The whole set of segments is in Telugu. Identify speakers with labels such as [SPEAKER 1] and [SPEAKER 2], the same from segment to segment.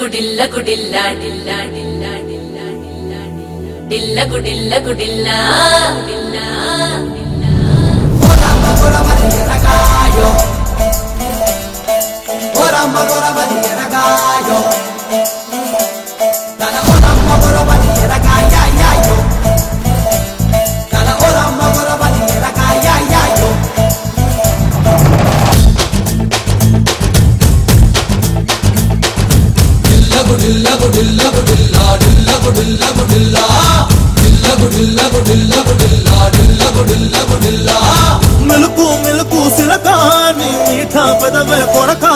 [SPEAKER 1] గుడిల్ల గుడిల్ల డిల్ల డిల్ల డిల్ల డిల్ల డిల్ల గుడిల్ల గుడిల్ల డిల్ల
[SPEAKER 2] ఓరమ్మ గొరవది ఎరగాయో ఓరమ్మ గొరవది ఎరగాయో తన ఓరమ్మ గొరవది ఎరగాయో తన ఓరమ్మ గొరవది ఎరగాయో డిల్ల గుడిల్ల గుడిల్ల డిల్ల గుడిల్ల గుడిల్ల డిల్ల గుడిల్ల గుడిల్ల గుడిల్ల డిల్ల గుడిల్ల గుడిల్ల
[SPEAKER 3] మిలుకు మిలుకు సిలకాని మీఠా పెదవే కొరకా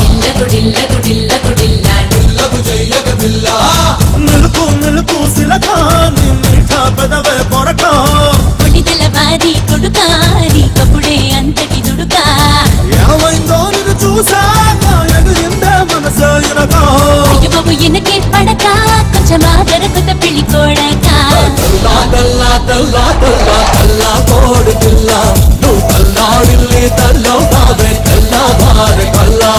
[SPEAKER 1] డిల్ల గుడిల్ల గుడిల్ల గుడిల్ల
[SPEAKER 2] డిల్లకు చెయ్యక బిల్ల
[SPEAKER 3] మిలుకు మిలుకు సిలకాని మీఠా పెదవే కొరకా
[SPEAKER 1] కొడిదల బారి కొడుకారి కపుడే అంతటి దుడుకా
[SPEAKER 3] ఏమైందో నిన్ను చూసాక ఎగిరిందే మనసు ఎనకా
[SPEAKER 1] బాబు ఎనకే పడక కొంచెం ఆదరకుత పెళ్లి కోడకా
[SPEAKER 2] తల్లా తల్లా తల్లా తల్లా తల్లా కోడి పిల్ల నువ్వు తల్లాడిల్లి తల్లో బాబే తల్లా బారె కల్లా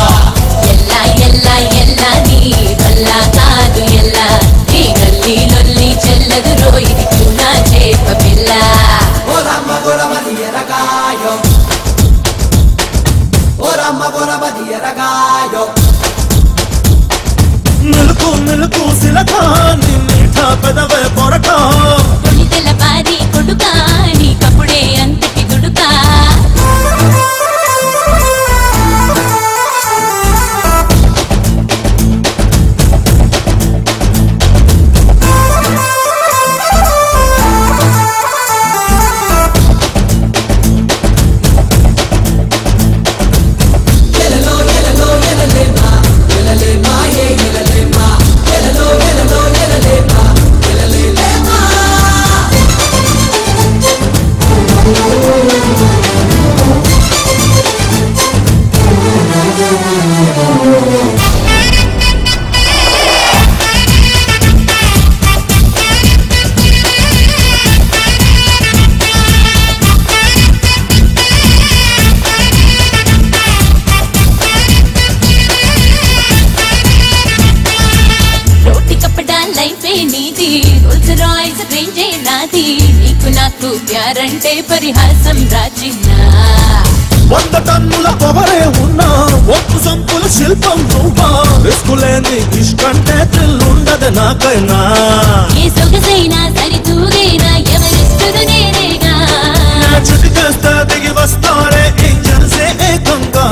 [SPEAKER 1] ఎల్లా ఎల్లా ఎల్లా నీ వల్ల కాదు ఎల్లా నీ గల్లీ లొల్లి చెల్లదు రోయిది నా చేప పిల్ల
[SPEAKER 2] ఓరమ్మ గొరవది ఎరగాయో ఓరమ్మ గొరవది ఎరగాయో
[SPEAKER 3] మిలుకు మిలుకు సిలకాని మీఠా పెదవే కొరకా
[SPEAKER 1] కొడిదల బారి కొడుకా నీ కపుడే అంతటి దుడుకా ప్యారంటే పరిహాసం రాజిన్నా
[SPEAKER 3] 100 టన్నుల పొగరే ఉన్నా ఒప్పు సంపుల శిల్పం నువ్వా రిస్కులేని ఇష్టంటే థ్రిల్లుండదు నాకైనా
[SPEAKER 1] ఏ సొగసైనా సరితూగైనా ఎవరిస్తుడు నేనేగా
[SPEAKER 3] చిటికేస్తే దిగి వస్తారే ఏంజల్సే ఏకంగా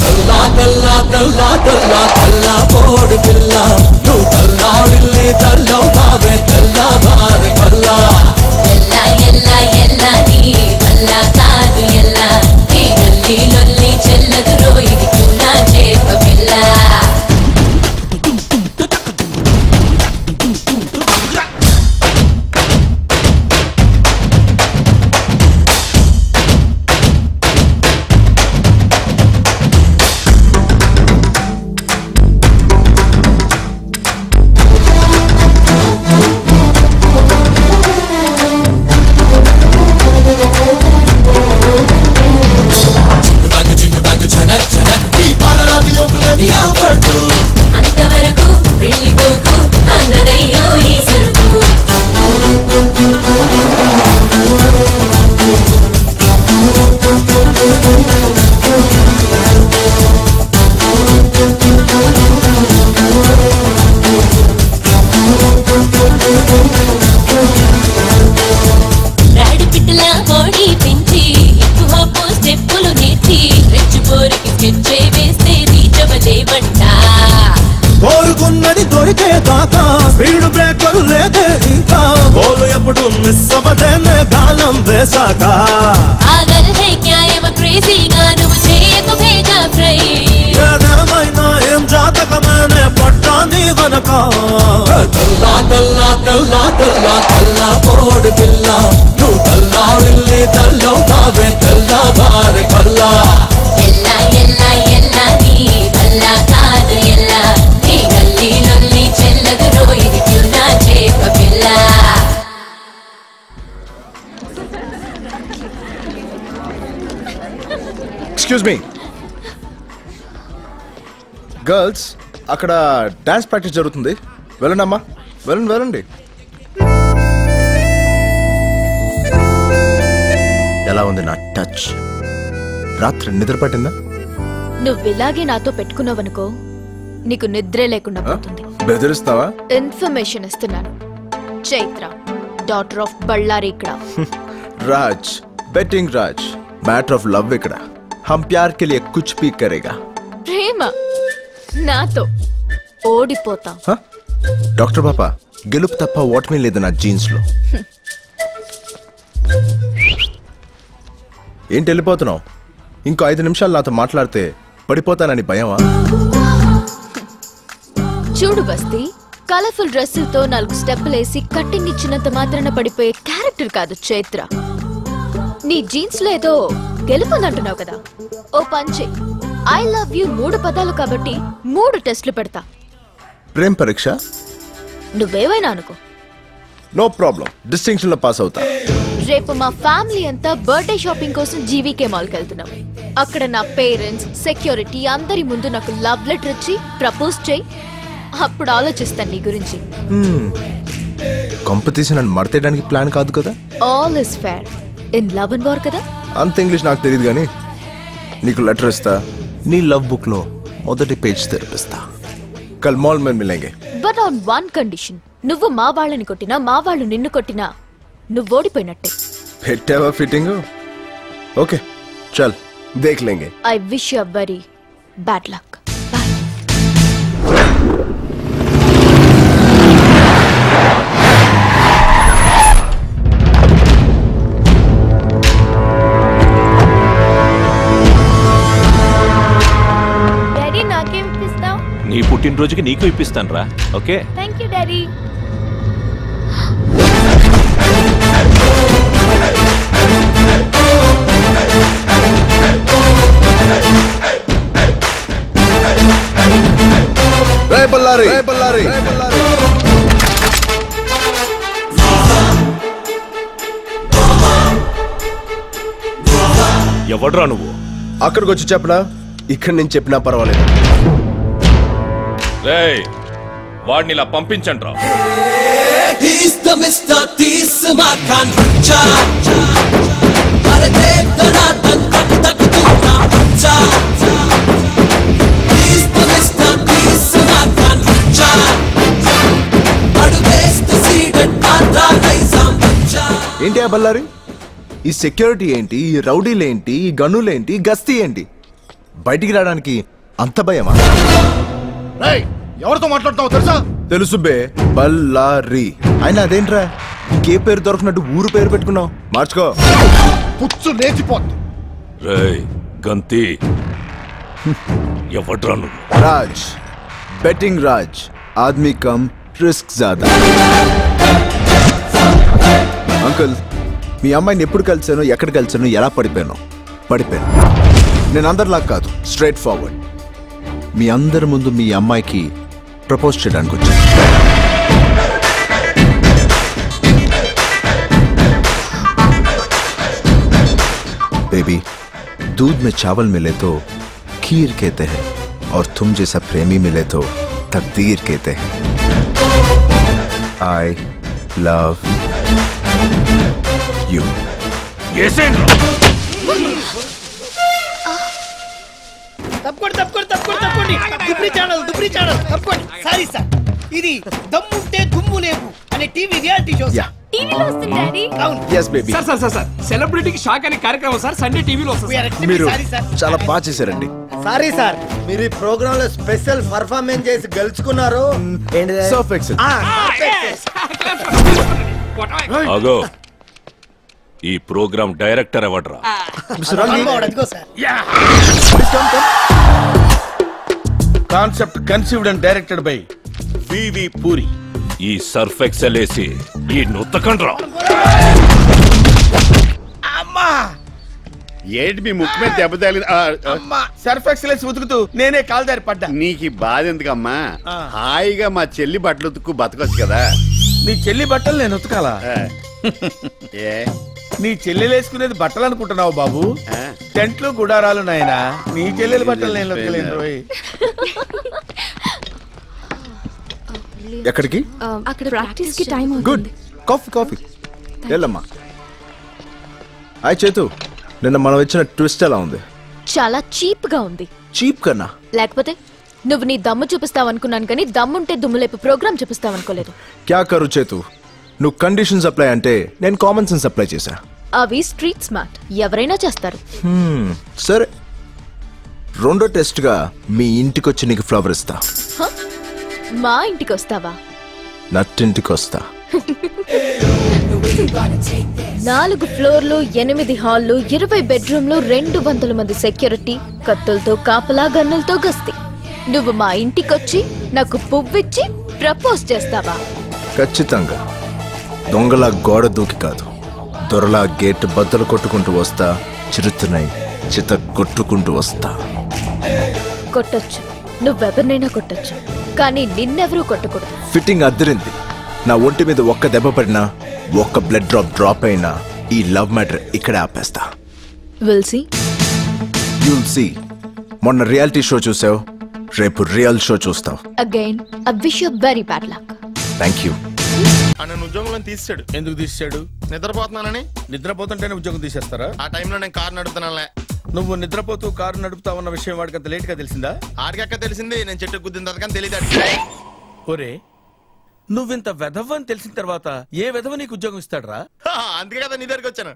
[SPEAKER 2] తల్లా తల్లా తల్లా తల్లా తల్లా కోడి పిల్ల నువ్వు తల్లాడిల్లి తల్లో బాబే తల్లా బారె కల్లా
[SPEAKER 1] ఎల్లా ఎల్లా ఎల్లా నీ వల్ల కాదు ఎల్లా నీ గల్లీ లొల్లి చెల్లదు రోయిది నా చేప పిల్ల అంతవరకు వెళ్ళిపోకు అందరయ్యో ఈ సరుకు రాడి పిట్టలా బాడీ పెంచి ఎక్కువ స్టెప్పులు నేర్చి రెచ్చిపోరికి స్కెచ్చే వేస్తే రీచవలేవంట
[SPEAKER 3] కోరుకున్నది దొరికే దాకా స్పీడ్ బ్రేకర్ లేదే ఇంకా గోలు ఎప్పుడు మిస్ అవ్వదేనే గాలం వేసాక
[SPEAKER 1] ఆగల్ హై న్యాయమ క్రేజీగా నువ్వు చేయకు భేజా ఫ్రై
[SPEAKER 3] ఏదేమైనా ఏం జాతకమేనే పట్టా నీ వెనక
[SPEAKER 2] తల్లా తల్లా తల్లా తల్లా తల్లా కోడి పిల్ల నువ్వు తల్లాడిల్లి తల్లో బాబే తల్లా బారె కల్లా
[SPEAKER 1] ఎల్లా ఎల్లా ఎల్లా నీ వల్ల కాదు ఎల్లా నీ గల్లీ లొల్లి చెల్లదు రోయిది నా చేప పిల్ల
[SPEAKER 4] Excuse me. Girls,
[SPEAKER 3] అక్కడ డాన్స్ ప్రాక్టీస్ జరుగుతుంది, వెళ్ళండి అమ్మా, వెళ్ళండి. ఎలా ఉంది నా టచ్? రాత్రి నిద్ర పట్టిందా?
[SPEAKER 4] నువ్వు ఇలాగే నాతో పెట్టుకున్నావనుకో నీకు నిద్రే లేకుండా పోతుంది.
[SPEAKER 3] బెదిరిస్తావా?
[SPEAKER 4] ఇన్ఫర్మేషన్ ఇస్తున్నాను. చైత్ర డాటర్ ఆఫ్ బళ్ళారి ఇక్కడ.
[SPEAKER 3] Raj betting Raj, matter of love ఇక్కడ. हम प्यार के लिए कुछ भी करेगा.
[SPEAKER 4] ప్రేమ నాతో ఓడిపోతా.
[SPEAKER 3] డాక్టర్ పాపా, గెలుపు తప్ప ఓటమి లేదు నా జీన్స్ లో. ఏంటి వెళ్ళిపోతున్నావు? ఇంకో 5 నిమిషాలు నాతో మాట్లాడితే పడిపోతానని భయమా?
[SPEAKER 4] చూడు బస్తీ, కలర్ఫుల్ డ్రెస్సులతో 4 స్టెప్పులు వేసి కట్టింగ్ ఇచ్చినంత మాత్రాన పడిపోయే క్యారెక్టర్ కాదు చైత్ర. నీ జీన్స్ లో ఏదో గెలుపుందంటున్నావు కదా, ఓ పంచే. ఐ లవ్ యూ 3 పదాలు కాబట్టి 3 టెస్టులు పెడతా.
[SPEAKER 3] ప్రేమ పరీక్ష
[SPEAKER 4] నువ్వేవైనా అనుకో,
[SPEAKER 3] నో ప్రాబ్లం, డిస్టింక్షన్ లో పాస్ అవుతా.
[SPEAKER 4] రేపు మా ఫ్యామిలీ అంతా బర్త్డే షాపింగ్ కోసం జీవీకే మాల్కి వెళ్తున్నాం. అక్కడ నా పేరెంట్స్, సెక్యూరిటీ అందరి ముందు నాకు లవ్ లెటర్ ఇచ్చి ప్రపోజ్ చేయి. అప్పుడు ఆలోచిస్తాను నీ గురించి.
[SPEAKER 3] కాంపిటీషన్ అని మడతేయడానికి ప్లాన్ కాదు కదా.
[SPEAKER 4] All is fair in love and war కదా.
[SPEAKER 3] అంత ఇంగ్లీష్ నాకు తెలియదు కానీ నీకు లెటర్ ఇస్తా, నీ లవ్ బుక్ లో మొదటి పేజ్ తెరిపిస్తా. కల్ మాల్ మే మిలేంగే.
[SPEAKER 4] బట్ ఆన్ వన్ కండిషన్, నువ్వు మా వాళ్ళని కొట్టినా మా వాళ్ళు నిన్ను కొట్టినా నువ్వు ఓడిపోయినట్టే.
[SPEAKER 3] పెట్టావా ఫిట్టింగ్? ఓకే చల్ దేఖ్ లేంగే.
[SPEAKER 4] I wish you very bad luck.
[SPEAKER 5] నీ పుట్టినరోజుకి నీకు ఇప్పిస్తాను రా. Okay,
[SPEAKER 4] thank you daddy.
[SPEAKER 3] రే బల్లారి,
[SPEAKER 5] ఎవడ్రా నువ్వు?
[SPEAKER 3] అక్కడికి వచ్చి చెప్పనా? ఇక్కడ నుంచి చెప్పినా పర్వాలేదు.
[SPEAKER 5] రేయ్, వాడిని ఇలా పంపించండి రా.
[SPEAKER 3] ఏంటి ఆ బల్లారి? ఈ సెక్యూరిటీ ఏంటి, ఈ రౌడీలేంటి, ఈ గన్నులేంటి, గస్తీ ఏంటి? బయటికి రావడానికి అంత భయమా?
[SPEAKER 6] ఎవరితో మాట్లాడుతావు తెలుసా?
[SPEAKER 3] తెలుసు బే, బల్లారి. అయినా అదేంట్రా కే పేరు దొరకనట్టు ఊరు పేరు పెట్టుకున్నావు? మార్చుకో,
[SPEAKER 6] పుచ్చు లేచిపోద్ది.
[SPEAKER 5] రేయ్ గంతి, ఎవడ్రా నువ్వు?
[SPEAKER 3] రాజ్ బెట్టింగ్ రాజ్, ఆద్మీ కమ్ రిస్క్ జ్యాదా. అంకుల్, మీ అమ్మాయిని ఎప్పుడు కలిసాను, ఎక్కడ కలిసాను, ఎలా పడిపోయాను? నేను అందరిలా కాదు, స్ట్రైట్ ఫార్వర్డ్. మీ అందరి ముందు మీ అమ్మాయికి ప్రపోజ్ చేయడానికి వచ్చాను. बेबी, दूध में चावल मिले तो खीर कहते हैं, और तुम जैसा प्रेमी मिले तो तकदीर कहते हैं. I love you.
[SPEAKER 7] తప్పకోండి. దుబ్రి ఛానల్ తప్పకోండి. సారీ సార్, ఇది దమ్ముంటే దుమ్ము లేవు అనే టీవీ రియాలిటీ షో.
[SPEAKER 4] టీవీలో వస్తుంది డాడీ.
[SPEAKER 7] అవును.
[SPEAKER 3] Yes baby.
[SPEAKER 8] సార్ సెలబ్రిటీకి షాక్ అనే కార్యక్రమం సార్ సండే టీవీలో వస్తుంది.
[SPEAKER 3] మీరు
[SPEAKER 7] సారీ సార్.
[SPEAKER 3] చాలా బాగా చేశారండి.
[SPEAKER 6] సారీ సార్, మీరు ఈ ప్రోగ్రామ్ లో స్పెషల్ పర్ఫార్మెన్స్ చేసి గెలుచుకున్నారు.
[SPEAKER 3] Surf excel.
[SPEAKER 5] ఆగో, ఈ ప్రోగ్రామ్ డైరెక్టర్ ఎవడ్రా?
[SPEAKER 7] అదిగో sir.
[SPEAKER 6] Concept conceived and directed by V V Puri.
[SPEAKER 5] ఈ సర్ఫ్ ఎక్సెల్ వేసి ఈ నుత్తకండ్రా.
[SPEAKER 6] అమ్మా, ఏంటి మీ ముక్కు మీద దెబ్బ తగిలి? సర్ఫ్ ఎక్సలెన్స్ ఉతుకుతూ నేనే కాల్దారి పడ్డా.
[SPEAKER 9] నీకు ఈ బాధ ఎందుకమ్మా? హాయిగా మా చెల్లి బట్టలు ఉతుక్కు బతకొచ్చు కదా.
[SPEAKER 6] నీ చెల్లి బట్టలు నేను ఉతకాలా?
[SPEAKER 9] ఏ
[SPEAKER 6] నీ చెల్లెలు వేసుకునేది బట్టలు అనుకుంటున్నావు బాబు? టెంట్లు గుడారాలు నాయనా. నీ చెల్లెలు బట్టలు నేను ఉతకలేను.
[SPEAKER 3] ఎక్కడికి?
[SPEAKER 4] అక్కడ ప్రాక్టీస్ కి టైం
[SPEAKER 3] గుడ్. కాఫీ కాఫీ వెళ్ళమ్మా. హాయ్ చేతు, నిన్న మనం ఇచ్చిన ట్విస్ట్ ఎలా ఉంది?
[SPEAKER 4] చాలా చీప్ గా ఉంది.
[SPEAKER 3] చీప్ కన్నా?
[SPEAKER 4] లేకపోతే నువ్వు నీ దమ్ము చూపిస్తావు అనుకున్నాను కానీ దమ్ముంటే దుమ్ములేపు ప్రోగ్రామ్ చూపిస్తావు అనుకోలేదు.
[SPEAKER 3] క్యా కరు చేతు, నువ్వు కండిషన్స్ అప్లై అంటే నేను కామన్ సెన్స్ అప్లై చేశా.
[SPEAKER 4] అవి స్ట్రీట్ స్మార్ట్, ఎవరైనా చేస్తారు.
[SPEAKER 3] సరే, రెండో టెస్ట్ గా మీ ఇంటికి వచ్చి నీకు ఫ్లవర్ ఇస్తా.
[SPEAKER 4] మా ఇంటికి వస్తావా?
[SPEAKER 3] నట్టింటికి వస్తా.
[SPEAKER 4] 4 ఫ్లోర్లు, 8 హాల్లు, 20 బెడ్రూమ్లు, 200 మంది సెక్యూరిటీ, కత్తులతో కాపలా, గన్నులతో గస్తీ. నువ్వు మా ఇంటికొచ్చి నాకు పువ్విచ్చి ప్రపోజ్ చేస్తావా?
[SPEAKER 3] ఖచ్చితంగా. దొంగలా గోడ దూకి కాదు, దొరలా గేట్ బద్దలు కొట్టుకుంటూ వస్తా. చిరుతున్నాయి చిత కొట్టుకుంటూ వస్తా.
[SPEAKER 4] కొట్టొచ్చు, నువ్వెవరినైనా కొట్టొచ్చు, కానీ నిన్నెవరూ కొట్టకూడదు.
[SPEAKER 3] ఫిట్టింగ్ అద్దరింది. నా ఒంటి మీద ఒక్క దెబ్బ పడినా, ఒక్క బ్లడ్ డ్రాప్ అయినా ఈ లవ్ మ్యాటర్ ఇక్కడే ఆపేస్తా.
[SPEAKER 4] Will see.
[SPEAKER 3] You'll see. మొన్న రియాలిటీ షో చూసావు, రేపు రియల్ షో చూస్తావు.
[SPEAKER 4] Again I wish you very bad luck.
[SPEAKER 3] Thank you.
[SPEAKER 6] నన్ను ఉద్యోగంలో తీసాడు. ఎందుకు తీసాడు? నిద్రపోతున్నానని. నిద్రపోతుంటేనే ఉద్యోగం తీసేస్తారా? ఆ టైంలో నేను కారు నడుపుతున్నానులే. నువ్వు నిద్రపోతూ కారు నడుపుతావన్న విషయం వాడికి అంత లేట్ గా తెలిసిందా? ఆడికక్క తెలిసింది, నేను చెట్టు గుద్దిన తర్వాత తెలియదు. ఒరే, నువ్వింత వెధవ అని తెలిసిన తర్వాత ఏ వెధవ నీకు ఉద్యోగం ఇస్తాడరా? అందుకే కదా నీ దగ్గరికి వచ్చాను.